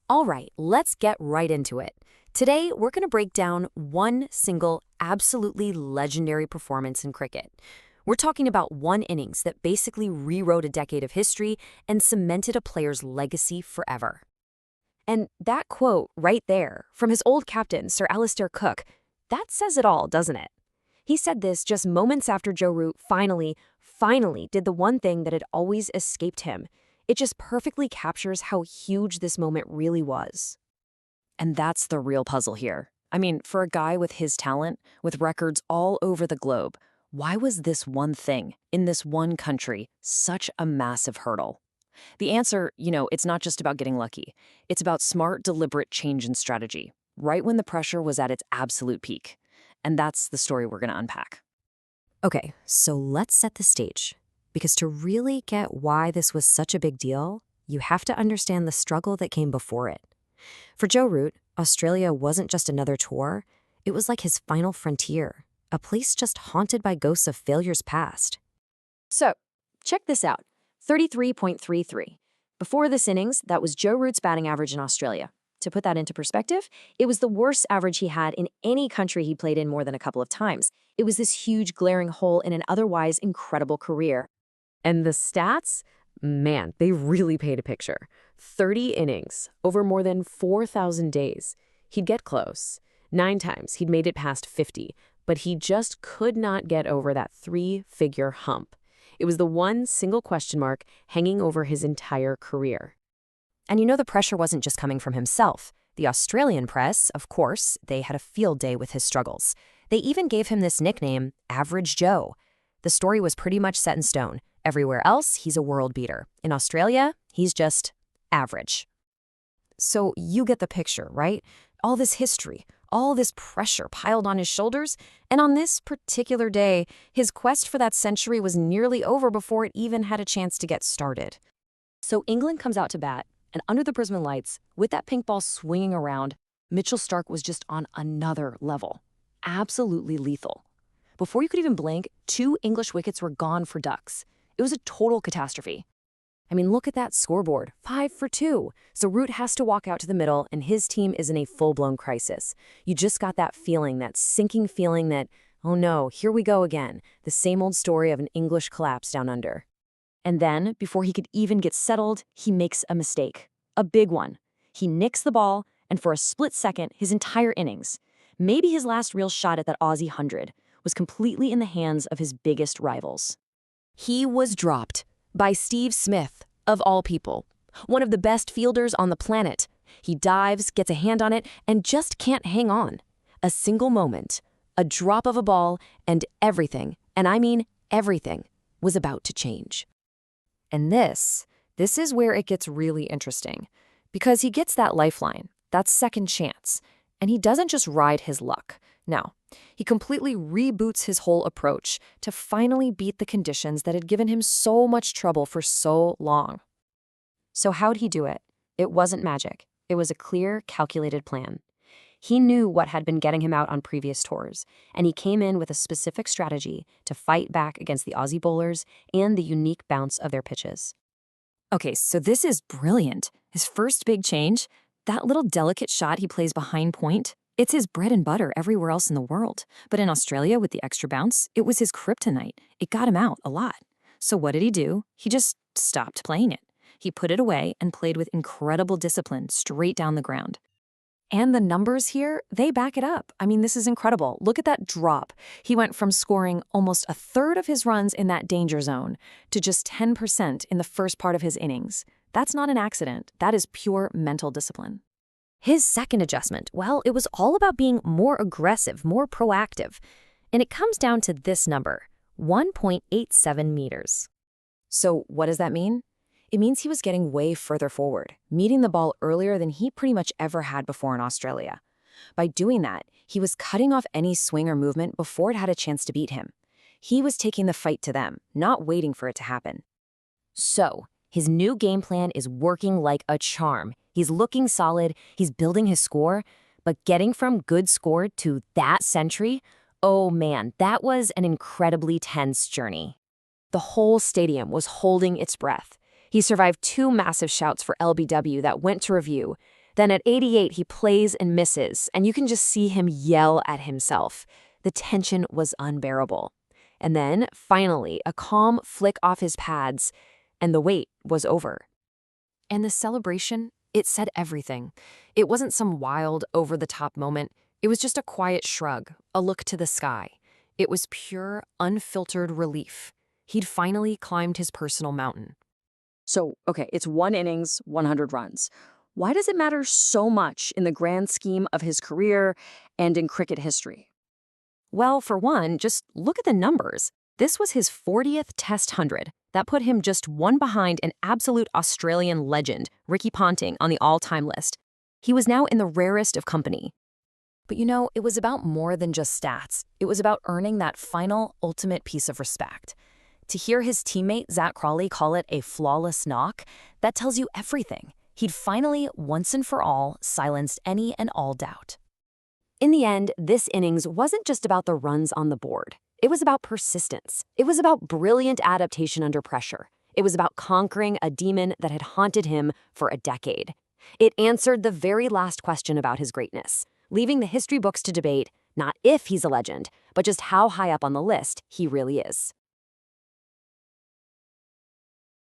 All right, let's get right into it. Today, we're going to break down one single, absolutely legendary performance in cricket. We're talking about one innings that basically rewrote a decade of history and cemented a player's legacy forever. And that quote right there, from his old captain, Sir Alistair Cook, that says it all, doesn't it? He said this just moments after Joe Root finally did the one thing that had always escaped him. It just perfectly captures how huge this moment really was. And that's the real puzzle here. I mean, for a guy with his talent, with records all over the globe, why was this one thing, in this one country, such a massive hurdle? The answer, it's not just about getting lucky. It's about smart, deliberate change in strategy, right when the pressure was at its absolute peak. And that's the story we're going to unpack. Okay, so let's set the stage. Because to really get why this was such a big deal, you have to understand the struggle that came before it. For Joe Root, Australia wasn't just another tour, it was like his final frontier, a place just haunted by ghosts of failures past. So, check this out, 33.33. Before this innings, that was Joe Root's batting average in Australia. To put that into perspective, it was the worst average he had in any country he played in more than a couple of times. It was this huge glaring hole in an otherwise incredible career. And the stats? Man, they really paint a picture. 30 innings, over more than 4,000 days. He'd get close. 9 times he'd made it past 50, but he just could not get over that 3-figure hump. It was the one single question mark hanging over his entire career. And the pressure wasn't just coming from himself. The Australian press, of course, they had a field day with his struggles. They even gave him this nickname, Average Joe. The story was pretty much set in stone. Everywhere else, he's a world beater. In Australia, he's just average. So you get the picture, right? All this history, all this pressure piled on his shoulders, and on this particular day, his quest for that century was nearly over before it even had a chance to get started. So England comes out to bat, and under the Brisbane lights, with that pink ball swinging around, Mitchell Starc was just on another level. Absolutely lethal. Before you could even blink, 2 English wickets were gone for ducks. It was a total catastrophe. I mean, look at that scoreboard, 5 for 2. So Root has to walk out to the middle, and his team is in a full-blown crisis. You just got that feeling, that sinking feeling that, oh no, here we go again, the same old story of an English collapse down under. And then, before he could even get settled, he makes a mistake. A big one. He nicks the ball, and for a split second, his entire innings, maybe his last real shot at that Aussie 100, was completely in the hands of his biggest rivals. He was dropped by Steve Smith, of all people, one of the best fielders on the planet. He dives, gets a hand on it, and just can't hang on. A single moment, a drop of a ball, and everything, and I mean everything, was about to change. And this is where it gets really interesting, because he gets that lifeline, that second chance, and he doesn't just ride his luck. Now, he completely reboots his whole approach to finally beat the conditions that had given him so much trouble for so long. So how'd he do it? It wasn't magic. It was a clear, calculated plan. He knew what had been getting him out on previous tours, and he came in with a specific strategy to fight back against the Aussie bowlers and the unique bounce of their pitches. Okay, so this is brilliant. His first big change, that little delicate shot he plays behind point, it's his bread and butter everywhere else in the world. But in Australia, with the extra bounce, it was his kryptonite. It got him out a lot. So what did he do? He just stopped playing it. He put it away and played with incredible discipline straight down the ground. And the numbers here, they back it up. I mean, this is incredible. Look at that drop. He went from scoring almost a third of his runs in that danger zone to just 10% in the first part of his innings. That's not an accident. That is pure mental discipline. His second adjustment, well, it was all about being more aggressive, more proactive. And it comes down to this number, 1.87 meters. So what does that mean? It means he was getting way further forward, meeting the ball earlier than he pretty much ever had before in Australia. By doing that, he was cutting off any swing or movement before it had a chance to beat him. He was taking the fight to them, not waiting for it to happen. So, his new game plan is working like a charm. He's looking solid, he's building his score, but getting from good score to that century, oh man, that was an incredibly tense journey. The whole stadium was holding its breath. He survived 2 massive shouts for LBW that went to review. Then at 88, he plays and misses, and you can just see him yell at himself. The tension was unbearable. And then, finally, a calm flick off his pads, and the wait was over. And the celebration, it said everything. It wasn't some wild, over-the-top moment. It was just a quiet shrug, a look to the sky. It was pure, unfiltered relief. He'd finally climbed his personal mountain. So, okay, it's 1 innings, 100 runs. Why does it matter so much in the grand scheme of his career and in cricket history? Well, for one, just look at the numbers. This was his 40th Test 100. That put him just one behind an absolute Australian legend, Ricky Ponting, on the all-time list. He was now in the rarest of company. But it was about more than just stats. It was about earning that final, ultimate piece of respect. To hear his teammate Zak Crawley call it a flawless knock, that tells you everything. He'd finally, once and for all, silenced any and all doubt. In the end, this innings wasn't just about the runs on the board. It was about persistence. It was about brilliant adaptation under pressure. It was about conquering a demon that had haunted him for a decade. It answered the very last question about his greatness, leaving the history books to debate not if he's a legend, but just how high up on the list he really is.